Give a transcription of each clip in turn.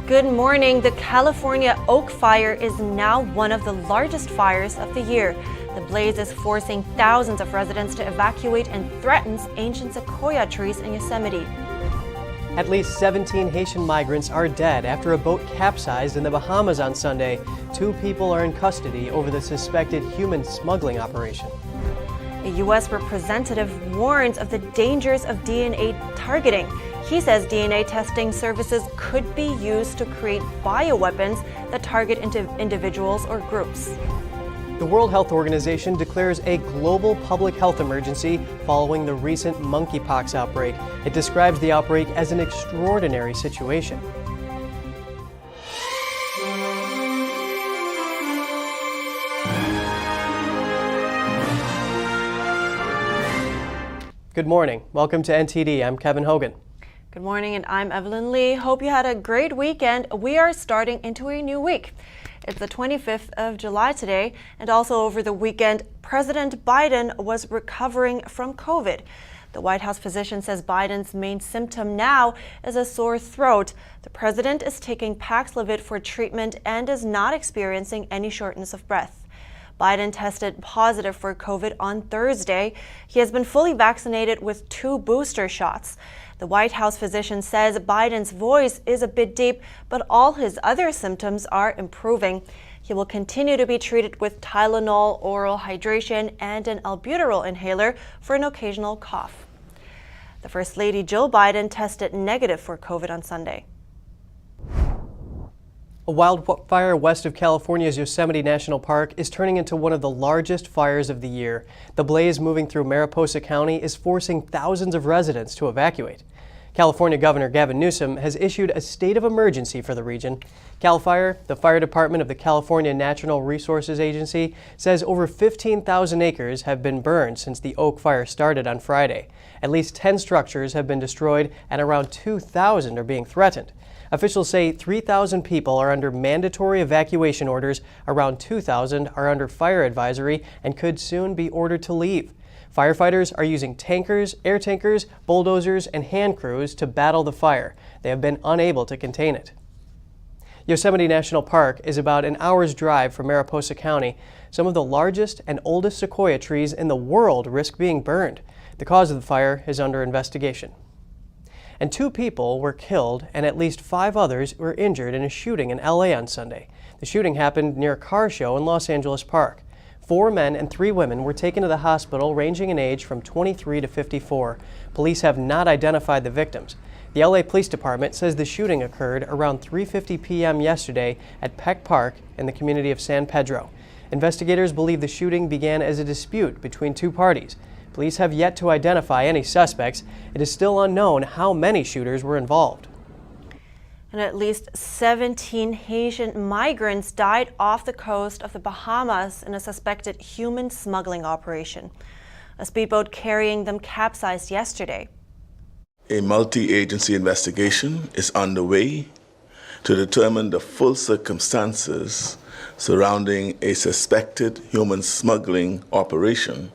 Good morning. The California oak fire is now one of the largest fires of the year. The blaze is forcing thousands of residents to evacuate and threatens ancient sequoia trees in Yosemite. At least 17 Haitian migrants are dead after a boat capsized in the Bahamas on Sunday. 2 people are in custody over the suspected human smuggling operation. A U.S. representative warns of the dangers of DNA targeting. He says DNA testing services could be used to create bioweapons that target individuals or groups. The World Health Organization declares a global public health emergency following the recent monkeypox outbreak. It describes the outbreak as an extraordinary situation. Good morning. Welcome to NTD. I'm Kevin Hogan. Good morning, and I'm Evelyn Lee. Hope you had a great weekend. We are starting into a new week. It's the 25th of July today, and also over the weekend, President Biden was recovering from COVID. The White House physician says Biden's main symptom now is a sore throat. The president is taking Paxlovid for treatment and is not experiencing any shortness of breath. Biden tested positive for COVID on Thursday. He has been fully vaccinated with 2 booster shots. The White House physician says Biden's voice is a bit deep, but all his other symptoms are improving. He will continue to be treated with Tylenol, oral hydration, and an albuterol inhaler for an occasional cough. The First Lady Jill Biden tested negative for COVID on Sunday. A wildfire west of California's Yosemite National Park is turning into one of the largest fires of the year. The blaze moving through Mariposa County is forcing thousands of residents to evacuate. California Governor Gavin Newsom has issued a state of emergency for the region. CAL FIRE, the fire department of the California Natural Resources Agency, says over 15,000 acres have been burned since the oak fire started on Friday. At least 10 structures have been destroyed and around 2,000 are being threatened. Officials say 3,000 people are under mandatory evacuation orders, around 2,000 are under fire advisory and could soon be ordered to leave. Firefighters are using tankers, air tankers, bulldozers, and hand crews to battle the fire. They have been unable to contain it. Yosemite National Park is about an hour's drive from Mariposa County. Some of the largest and oldest sequoia trees in the world risk being burned. The cause of the fire is under investigation. And 2 people were killed and at least 5 others were injured in a shooting in LA on Sunday. The shooting happened near a car show in Los Angeles Park. 4 men and 3 women were taken to the hospital ranging in age from 23 to 54. Police have not identified the victims. The LA Police Department says the shooting occurred around 3:50 p.m. yesterday at Peck Park in the community of San Pedro. Investigators believe the shooting began as a dispute between 2 parties. Police have yet to identify any suspects. It is still unknown how many shooters were involved. And at least 17 Haitian migrants died off the coast of the Bahamas in a suspected human smuggling operation. A speedboat carrying them capsized yesterday. A multi-agency investigation is underway to determine the full circumstances surrounding a suspected human smuggling operation,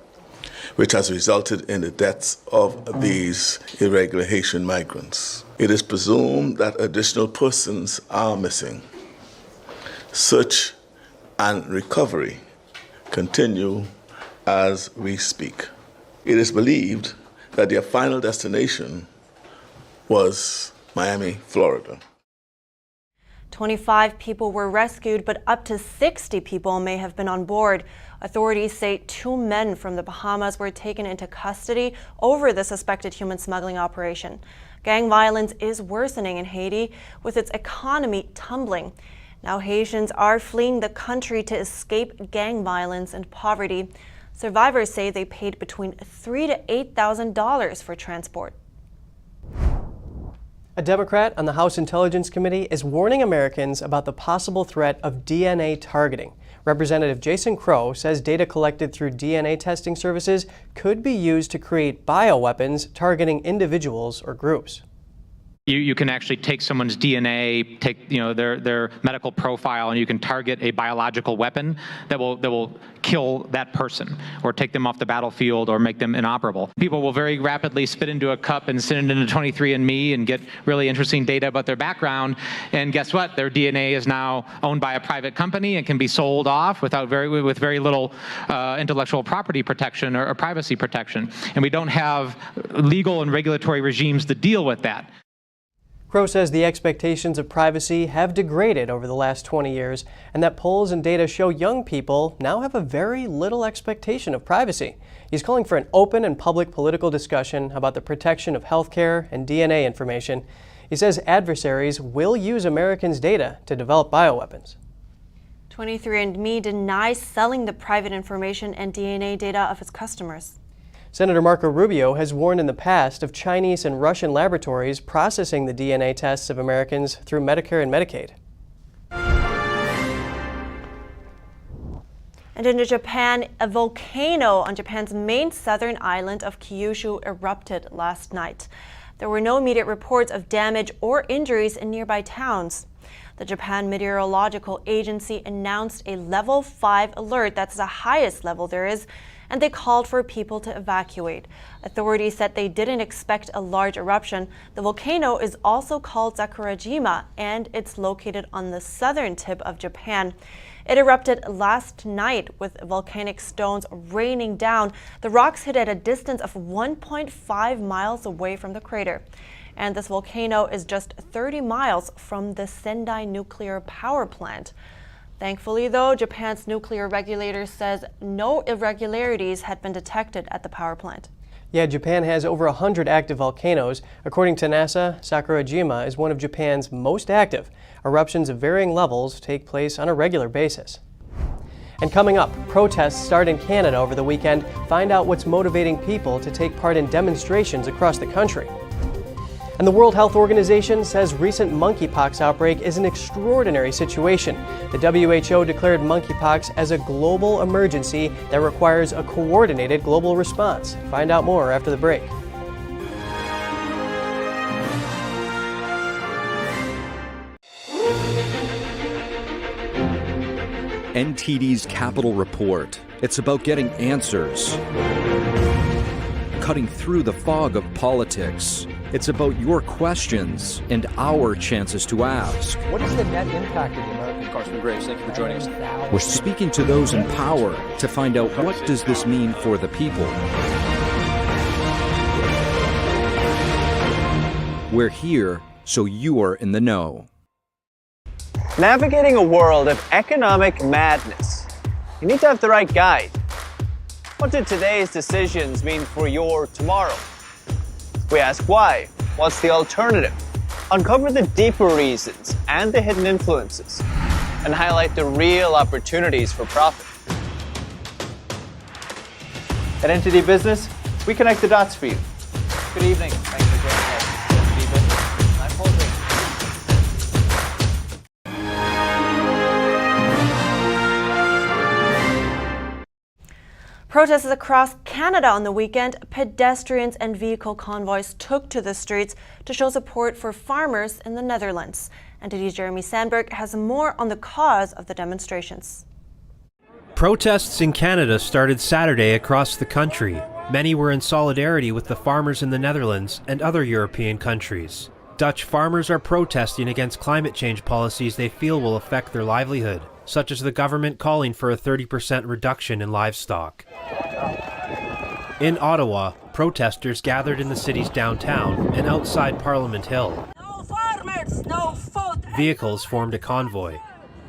which has resulted in the deaths of these irregular Haitian migrants. It is presumed that additional persons are missing. Search and recovery continue as we speak. It is believed that their final destination was Miami, Florida. 25 people were rescued, but up to 60 people may have been on board. Authorities say 2 men from the Bahamas were taken into custody over the suspected human smuggling operation. Gang violence is worsening in Haiti, with its economy tumbling. Now Haitians are fleeing the country to escape gang violence and poverty. Survivors say they paid between $3,000 to $8,000 for transport. A Democrat on the House Intelligence Committee is warning Americans about the possible threat of DNA targeting. Representative Jason Crow says data collected through DNA testing services could be used to create bioweapons targeting individuals or groups. You can actually take someone's DNA, take their medical profile, and you can target a biological weapon that will kill that person, or take them off the battlefield, or make them inoperable. People will very rapidly spit into a cup and send it into 23andMe and get really interesting data about their background. And guess what? Their DNA is now owned by a private company and can be sold off with very little intellectual property protection or privacy protection. And we don't have legal and regulatory regimes to deal with that. Crow says the expectations of privacy have degraded over the last 20 years, and that polls and data show young people now have a very little expectation of privacy. He's calling for an open and public political discussion about the protection of healthcare and DNA information. He says adversaries will use Americans' data to develop bioweapons. 23andMe denies selling the private information and DNA data of its customers. Senator Marco Rubio has warned in the past of Chinese and Russian laboratories processing the DNA tests of Americans through Medicare and Medicaid. And in Japan, a volcano on Japan's main southern island of Kyushu erupted last night. There were no immediate reports of damage or injuries in nearby towns. The Japan Meteorological Agency announced a level 5 alert. That's the highest level there is, and they called for people to evacuate. Authorities said they didn't expect a large eruption. The volcano is also called Sakurajima, and it's located on the southern tip of Japan. It erupted last night with volcanic stones raining down. The rocks hit at a distance of 1.5 miles away from the crater. And this volcano is just 30 miles from the Sendai nuclear power plant. Thankfully, though, Japan's nuclear regulator says no irregularities had been detected at the power plant. Yeah, Japan has over 100 active volcanoes. According to NASA, Sakurajima is one of Japan's most active. Eruptions of varying levels take place on a regular basis. And coming up, protests start in Canada over the weekend. Find out what's motivating people to take part in demonstrations across the country. And the World Health Organization says recent monkeypox outbreak is an extraordinary situation. The WHO declared monkeypox as a global emergency that requires a coordinated global response. Find out more after the break. NTD's Capital Report. It's about getting answers, cutting through the fog of politics. It's about your questions and our chances to ask. What is the net impact of the American Congressman Graves? Thank you for joining us. We're speaking to those in power to find out what does this mean for the people. We're here so you're in the know. Navigating a world of economic madness, you need to have the right guide. What did today's decisions mean for your tomorrow? We ask why. What's the alternative? Uncover the deeper reasons and the hidden influences, and highlight the real opportunities for profit. At NTD Business, we connect the dots for you. Good evening. Thanks for joining us. NTD Business. I'm Paul Green. Protests across Canada on the weekend, pedestrians and vehicle convoys took to the streets to show support for farmers in the Netherlands. NTD's Jeremy Sandberg has more on the cause of the demonstrations. Protests in Canada started Saturday across the country. Many were in solidarity with the farmers in the Netherlands and other European countries. Dutch farmers are protesting against climate change policies they feel will affect their livelihood, such as the government calling for a 30% reduction in livestock. In Ottawa, protesters gathered in the city's downtown and outside Parliament Hill. No farmers, no food. Vehicles formed a convoy.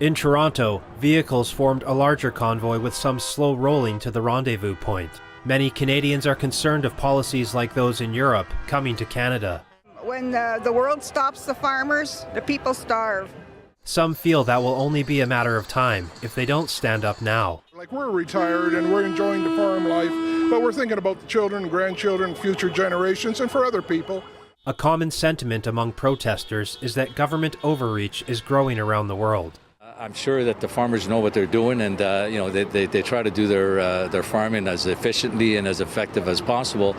In Toronto, vehicles formed a larger convoy with some slow rolling to the rendezvous point. Many Canadians are concerned of policies like those in Europe coming to Canada. When the world stops the farmers, the people starve. Some feel that will only be a matter of time if they don't stand up now. Like, we're retired and we're enjoying the farm life, but we're thinking about the children, grandchildren, future generations, and for other people. A common sentiment among protesters is that government overreach is growing around the world. I'm sure that the farmers know what they're doing, and they try to do their farming as efficiently and as effective as possible.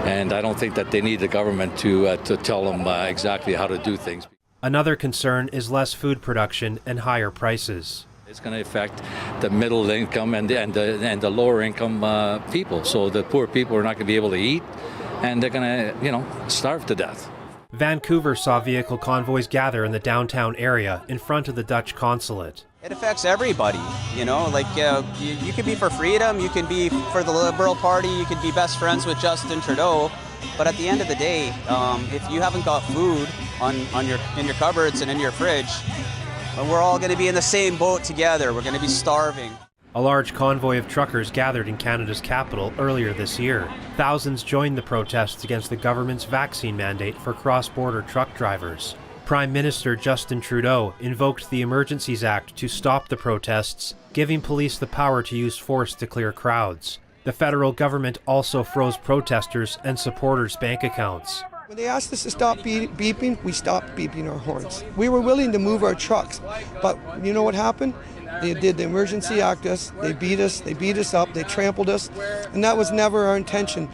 And I don't think that they need the government to tell them exactly how to do things. Another concern is less food production and higher prices. It's going to affect the middle income and the lower income people. So the poor people are not going to be able to eat, and they're going to, starve to death. Vancouver saw vehicle convoys gather in the downtown area in front of the Dutch consulate. It affects everybody, you could be for freedom, you can be for the Liberal Party, you could be best friends with Justin Trudeau, but at the end of the day, if you haven't got food in your cupboards and in your fridge, we're all going to be in the same boat together. We're going to be starving. A large convoy of truckers gathered in Canada's capital earlier this year. Thousands joined the protests against the government's vaccine mandate for cross-border truck drivers. Prime Minister Justin Trudeau invoked the Emergencies Act to stop the protests, giving police the power to use force to clear crowds. The federal government also froze protesters' and supporters' bank accounts. When they asked us to stop beeping, we stopped beeping our horns. We were willing to move our trucks, but you know what happened? They did the Emergency Act us, they beat us up, they trampled us, and that was never our intention.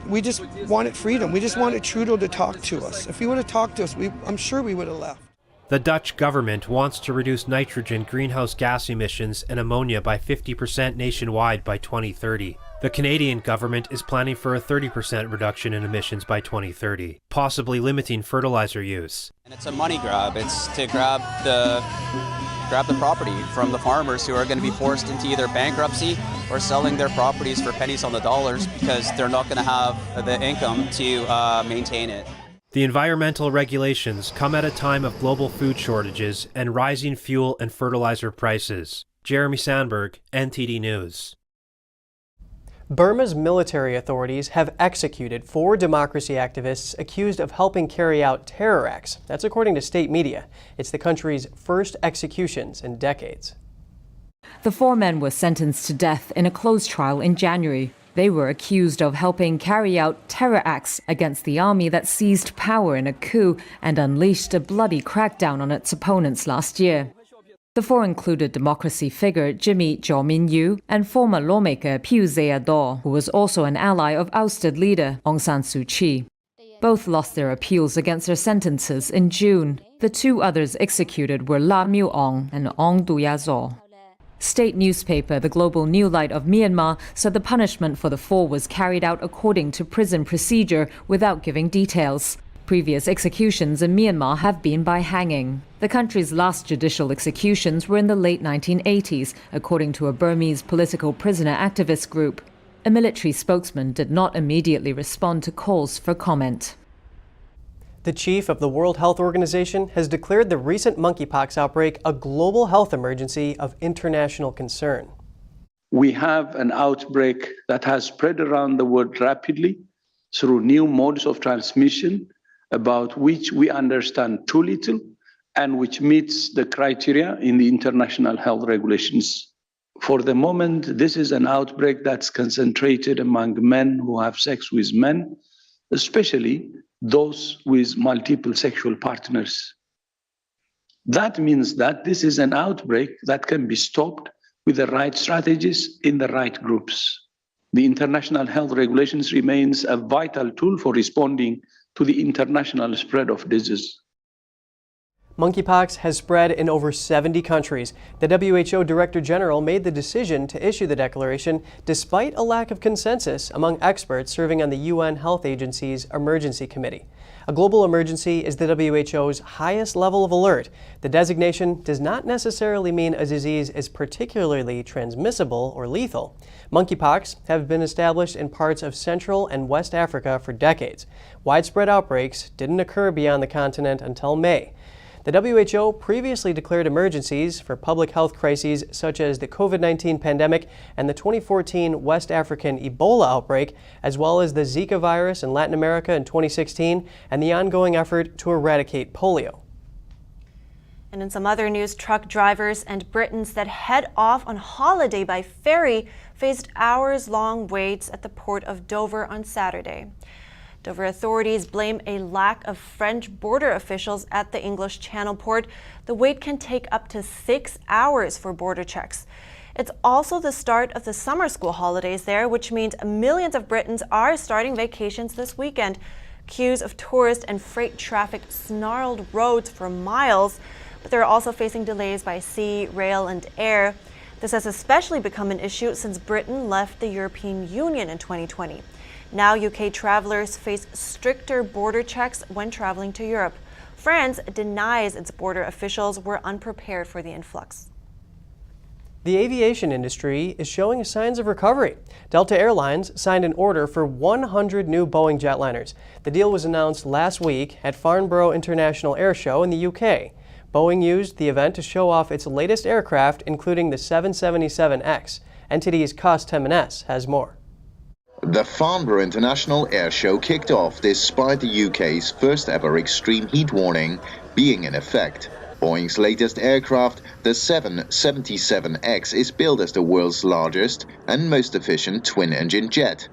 We just wanted freedom. We just wanted Trudeau to talk to us. If he would have talked to us, I'm sure we would have left. The Dutch government wants to reduce nitrogen greenhouse gas emissions and ammonia by 50% nationwide by 2030. The Canadian government is planning for a 30% reduction in emissions by 2030, possibly limiting fertilizer use. And it's a money grab. It's to grab the property from the farmers who are going to be forced into either bankruptcy or selling their properties for pennies on the dollars because they're not going to have the income to maintain it. The environmental regulations come at a time of global food shortages and rising fuel and fertilizer prices. Jeremy Sandberg, NTD News. Burma's military authorities have executed 4 democracy activists accused of helping carry out terror acts. That's according to state media. It's the country's first executions in decades. The 4 men were sentenced to death in a closed trial in January. They were accused of helping carry out terror acts against the army that seized power in a coup and unleashed a bloody crackdown on its opponents last year. The 4 included democracy figure Jimmy Jaw-min-yu and former lawmaker Piu Zayadaw, who was also an ally of ousted leader Aung San Suu Kyi. Both lost their appeals against their sentences in June. The 2 others executed were La Mew Aung and Aung Duyazaw. State newspaper The Global New Light of Myanmar said the punishment for the 4 was carried out according to prison procedure without giving details. Previous executions in Myanmar have been by hanging. The country's last judicial executions were in the late 1980s, according to a Burmese political prisoner activist group. A military spokesman did not immediately respond to calls for comment. The chief of the World Health Organization has declared the recent monkeypox outbreak a global health emergency of international concern. We have an outbreak that has spread around the world rapidly through new modes of transmission, about which we understand too little and which meets the criteria in the international health regulations. For the moment, this is an outbreak that's concentrated among men who have sex with men, especially those with multiple sexual partners. That means that this is an outbreak that can be stopped with the right strategies in the right groups. The international health regulations remains a vital tool for responding to the international spread of disease. Monkeypox has spread in over 70 countries. The WHO Director General made the decision to issue the declaration despite a lack of consensus among experts serving on the UN Health Agency's Emergency Committee. A global emergency is the WHO's highest level of alert. The designation does not necessarily mean a disease is particularly transmissible or lethal. Monkeypox have been established in parts of Central and West Africa for decades. Widespread outbreaks didn't occur beyond the continent until May. The WHO previously declared emergencies for public health crises such as the COVID-19 pandemic and the 2014 West African Ebola outbreak, as well as the Zika virus in Latin America in 2016 and the ongoing effort to eradicate polio. And in some other news, truck drivers and Britons that head off on holiday by ferry faced hours-long waits at the port of Dover on Saturday. Dover authorities blame a lack of French border officials at the English Channel port. The wait can take up to 6 hours for border checks. It's also the start of the summer school holidays there, which means millions of Britons are starting vacations this weekend. Queues of tourist and freight traffic snarled roads for miles, but they're also facing delays by sea, rail, and air. This has especially become an issue since Britain left the European Union in 2020. Now UK travelers face stricter border checks when traveling to Europe. France denies its border officials were unprepared for the influx. The aviation industry is showing signs of recovery. Delta Airlines signed an order for 100 new Boeing jetliners. The deal was announced last week at Farnborough International Air Show in the UK. Boeing used the event to show off its latest aircraft, including the 777X. NTD's Capsized has more. The Farnborough International Air Show kicked off despite the UK's first ever extreme heat warning being in effect. Boeing's latest aircraft, the 777X, is billed as the world's largest and most efficient twin-engine jet,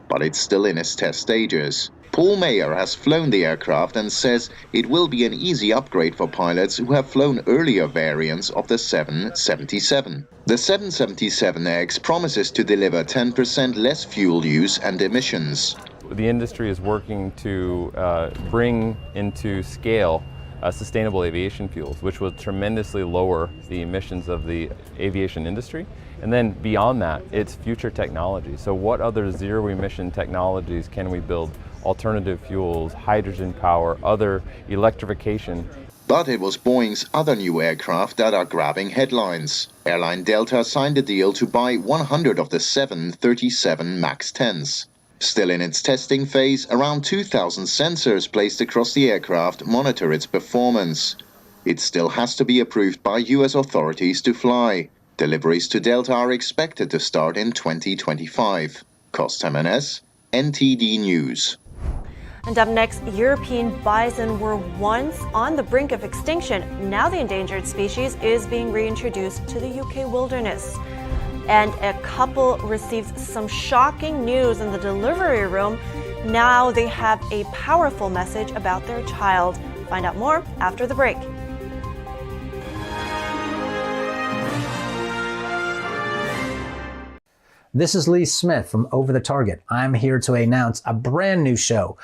but it's still in its test stages. Paul Mayer has flown the aircraft and says it will be an easy upgrade for pilots who have flown earlier variants of the 777. The 777X promises to deliver 10% less fuel use and emissions. The industry is working to bring into scale sustainable aviation fuels, which will tremendously lower the emissions of the aviation industry. And then beyond that, it's future technology. So what other zero-emission technologies can we build? Alternative fuels, hydrogen power, other electrification. But it was Boeing's other new aircraft that are grabbing headlines. Airline Delta signed a deal to buy 100 of the 737 MAX 10s. Still in its testing phase, around 2,000 sensors placed across the aircraft monitor its performance. It still has to be approved by US authorities to fly. Deliveries to Delta are expected to start in 2025. Capsized, NTD News. And up next, European bison were once on the brink of extinction. Now the endangered species is being reintroduced to the UK wilderness. And a couple received some shocking news in the delivery room. Now they have a powerful message about their child. Find out more after the break. This is Lee Smith from Over the Target. I'm here to announce a brand new show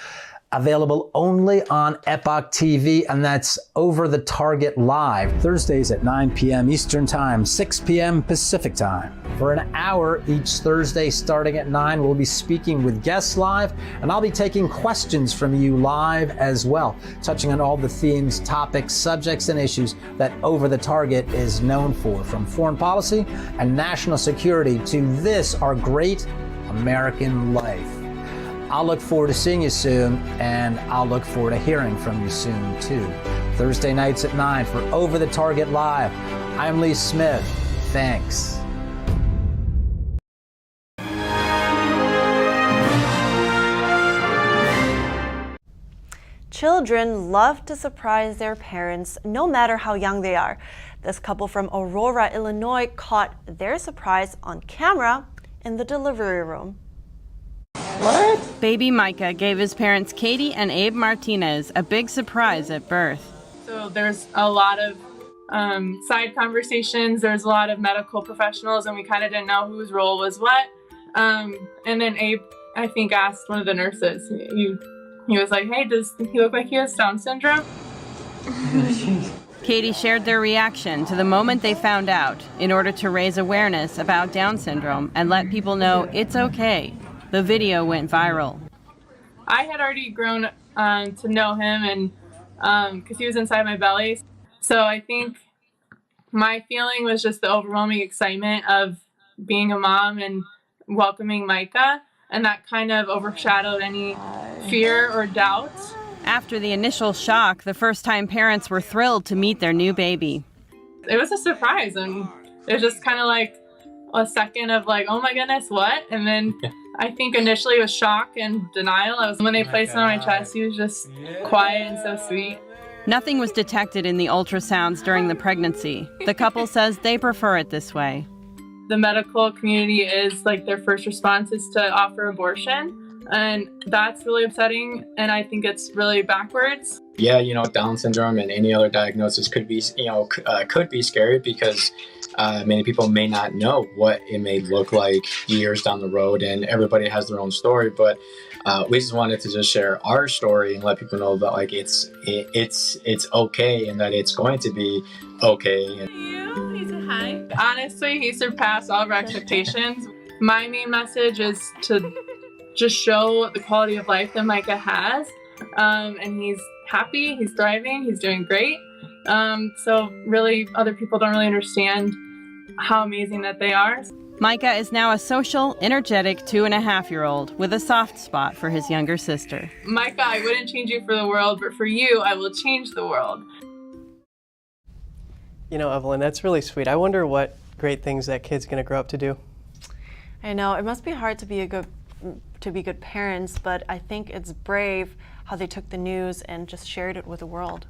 available only on Epoch TV, and that's Over the Target Live, Thursdays at 9 p.m. Eastern Time, 6 p.m. Pacific Time. For an hour each Thursday starting at 9, we'll be speaking with guests live, and I'll be taking questions from you live as well, touching on all the themes, topics, subjects, and issues that Over the Target is known for, from foreign policy and national security to this, our great American life. I'll look forward to seeing you soon, and I'll look forward to hearing from you soon, too. Thursday nights at 9 for Over the Target Live. I'm Lee Smith. Thanks. Children love to surprise their parents, no matter how young they are. This couple from Aurora, Illinois, caught their surprise on camera in the delivery room. What? Baby Micah gave his parents Katie and Abe Martinez a big surprise at birth. So there's a lot of side conversations. There's a lot of medical professionals, and we kind of didn't know whose role was what. And then Abe, I think, asked one of the nurses. He was like, "Hey, does he look like he has Down syndrome?" Katie shared their reaction to the moment they found out in order to raise awareness about Down syndrome and let people know it's okay. The video went viral. I had already grown to know him, and because he was inside my belly. So I think my feeling was just the overwhelming excitement of being a mom and welcoming Micah, and that kind of overshadowed any fear or doubt. After the initial shock, the first-time parents were thrilled to meet their new baby. It was a surprise, and it was just kind of like a second of like, oh my goodness, what? And then I think initially it was shock and denial. When they placed him on my chest, he was just quiet and so sweet. Nothing was detected in the ultrasounds during the pregnancy. The couple says they prefer it this way. The medical community is like their first response is to offer abortion. And that's really upsetting, and I think it's really backwards. Yeah, Down syndrome and any other diagnosis could be, could be scary because, Many people may not know what it may look like years down the road, and everybody has their own story. But we just wanted to just share our story and let people know that like it's okay and that it's going to be okay. Hi. Honestly, he surpassed all of our expectations. My main message is to just show the quality of life that Micah has, and he's happy, he's thriving, he's doing great. So really, other people don't really understand how amazing that they are. Micah is now a social, energetic 2.5-year-old with a soft spot for his younger sister. Micah, I wouldn't change you for the world, but for you, I will change the world. You know, Evelyn, that's really sweet. I wonder what great things that kid's going to grow up to do. I know, it must be hard to be good parents, but I think it's brave how they took the news and just shared it with the world.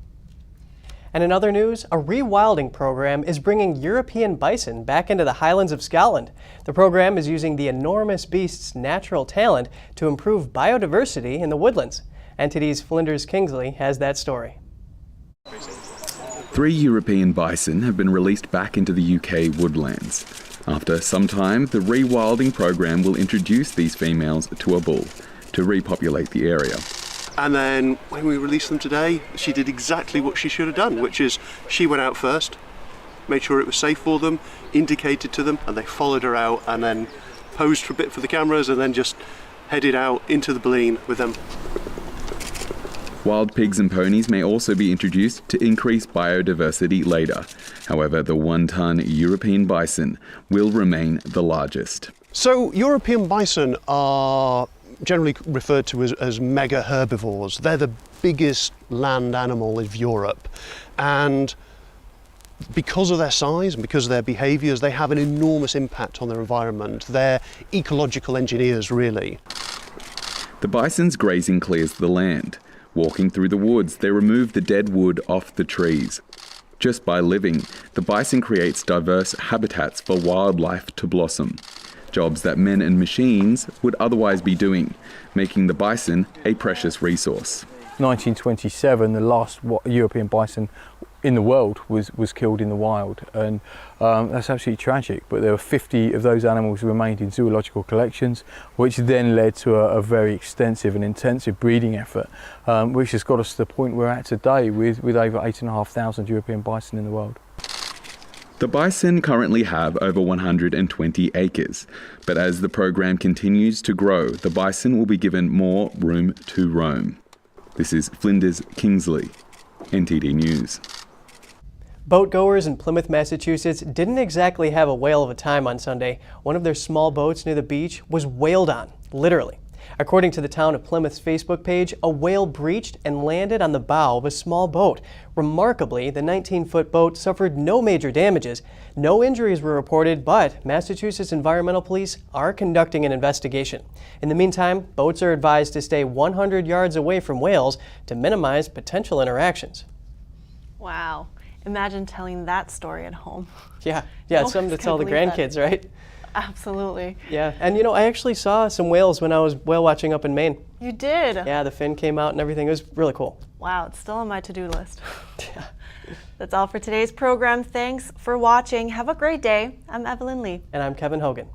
And in other news, a rewilding program is bringing European bison back into the highlands of Scotland. The program is using the enormous beast's natural talent to improve biodiversity in the woodlands. NTD's Flinders Kingsley has that story. 3 European bison have been released back into the UK woodlands. After some time, the rewilding program will introduce these females to a bull to repopulate the area. And then when we released them today, she did exactly what she should have done, which is she went out first, made sure it was safe for them, indicated to them, and they followed her out and then posed for a bit for the cameras and then just headed out into the Boleyn with them. Wild pigs and ponies may also be introduced to increase biodiversity later. However, the 1-ton European bison will remain the largest. So European bison are generally referred to as mega herbivores. They're the biggest land animal of Europe, and because of their size and because of their behaviours, they have an enormous impact on their environment. They're ecological engineers, really. The bison's grazing clears the land. Walking through the woods, they remove the dead wood off the trees. Just by living, the bison creates diverse habitats for wildlife to blossom. Jobs that men and machines would otherwise be doing, making the bison a precious resource. 1927, the last European bison in the world was killed in the wild, and that's absolutely tragic. But there were 50 of those animals who remained in zoological collections, which then led to a very extensive and intensive breeding effort, which has got us to the point we're at today with over 8,500 European bison in the world. The bison currently have over 120 acres, but as the program continues to grow, the bison will be given more room to roam. This is Flinders Kingsley, NTD News. Boatgoers in Plymouth, Massachusetts didn't exactly have a whale of a time on Sunday. One of their small boats near the beach was whaled on, literally. According to the town of Plymouth's Facebook page, a whale breached and landed on the bow of a small boat. Remarkably, the 19-foot boat suffered no major damages. No injuries were reported, but Massachusetts Environmental Police are conducting an investigation. In the meantime, boats are advised to stay 100 yards away from whales to minimize potential interactions. Wow. Imagine telling that story at home. Yeah, it's something to tell the grandkids, right? Absolutely. Yeah, and you know, I actually saw some whales when I was whale watching up in Maine. You did? Yeah, the fin came out and everything. It was really cool. Wow, it's still on my to-do list. That's all for today's program. Thanks for watching. Have a great day. I'm Evelyn Lee. And I'm Kevin Hogan.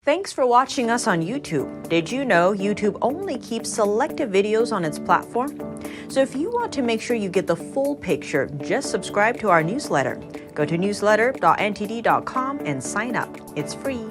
Thanks for watching us on YouTube. Did you know YouTube only keeps selected videos on its platform? So if you want to make sure you get the full picture, just subscribe to our newsletter. Go to newsletter.ntd.com and sign up. It's free.